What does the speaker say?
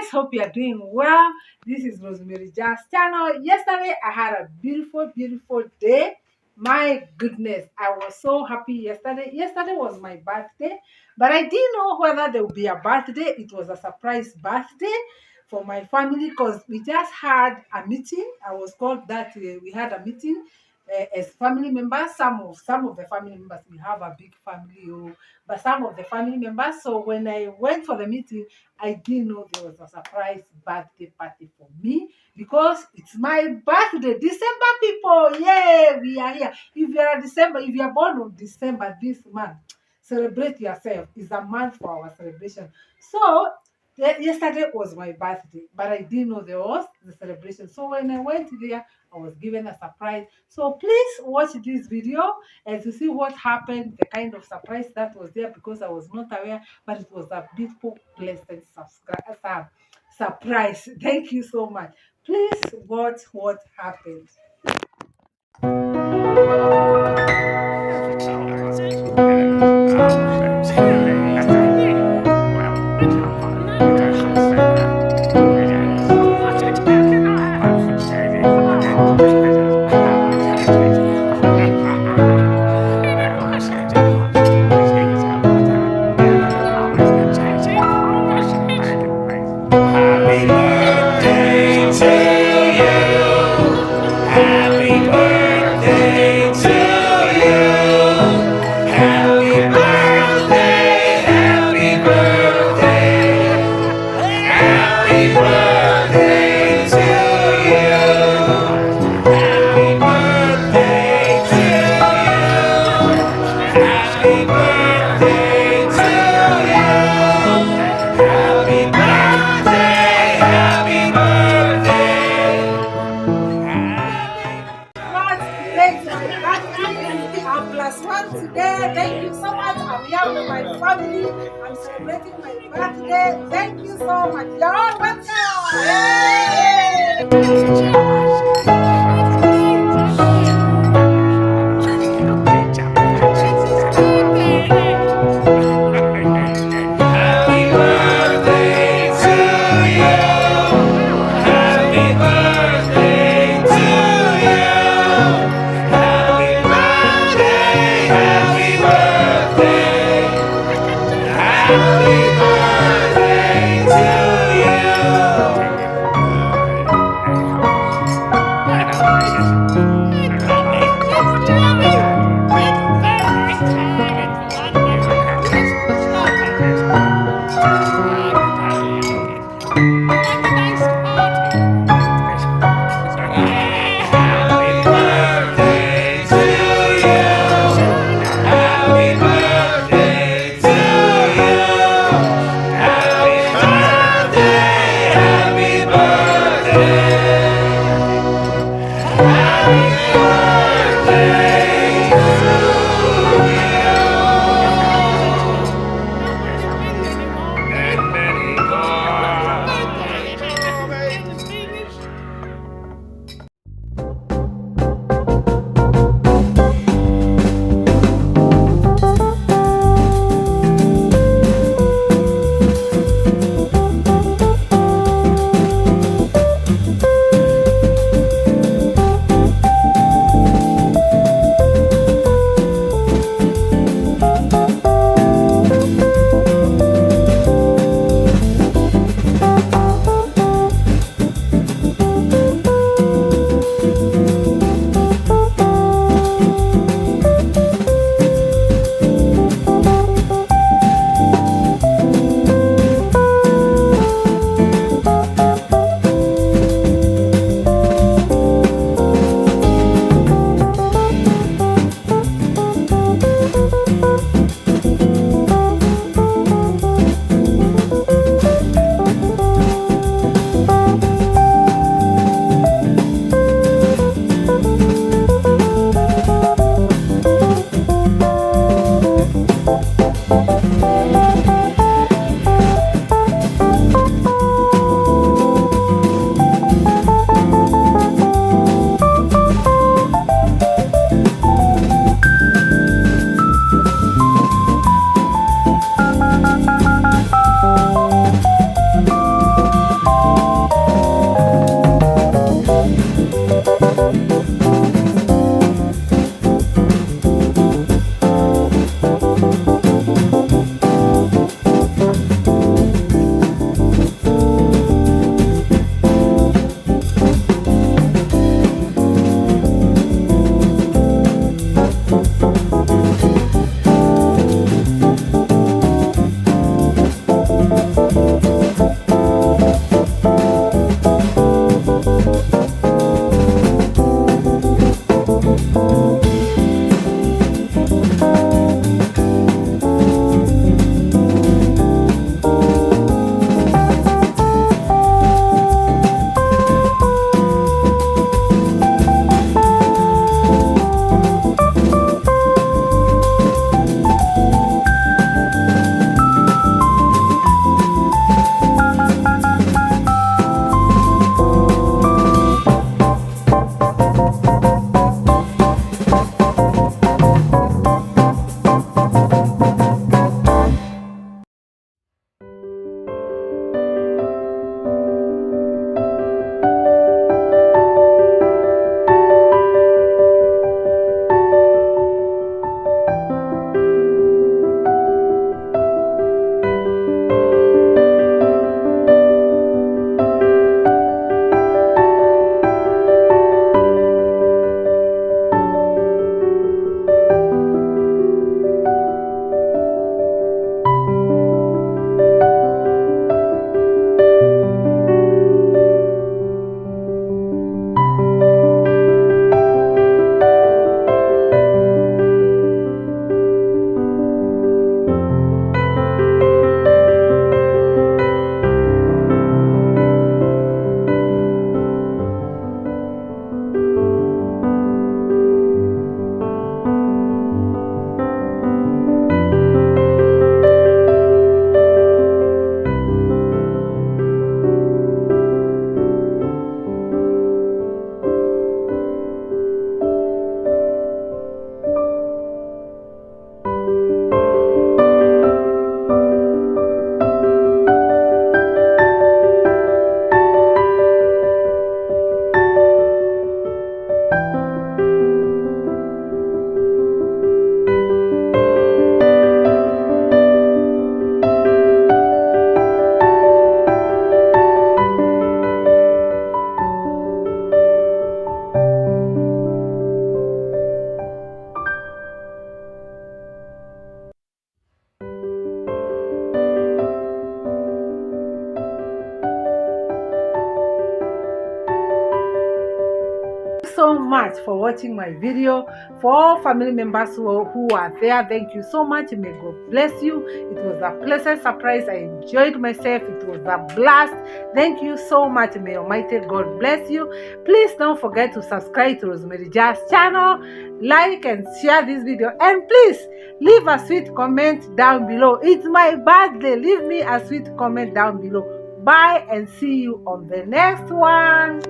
guys, hope you are doing well. This is Rosemary Jazz channel. Yesterday I had a beautiful day. My goodness, I was so happy yesterday. Yesterday was my birthday, but I didn't know whether there would be a birthday. It was a surprise birthday for my family because we just had a meeting. I was called that we had a meeting as family members. Some of the family members, we have a big family, but some of the family members. So when I went for the meeting, I didn't know there was a surprise birthday party for me because it's my birthday. December people, yeah, we are here. If you are December, if you are born on December this month, celebrate yourself. It's a month for our celebration. So yesterday was my birthday, but I didn't know there was the celebration. So when I went there, I was given a surprise. So please watch this video and to see what happened, the kind of surprise that was there because I was not aware, but it was a beautiful, pleasant surprise. Thank you so much. Please watch what happened. I'm plus one today. Thank you so much. I'm here with my family. I'm celebrating my birthday. Thank you so much. You're all welcome. much for watching my video. For all family members who are there, thank you so much. May God bless you. It was a pleasant surprise. I enjoyed myself. It was a blast. Thank you so much. May Almighty God bless you. Please don't forget to subscribe to Rosemary Jazz channel, like and share this video, and please leave a sweet comment down below. It's my birthday. Leave me a sweet comment down below. Bye and see you on the next one.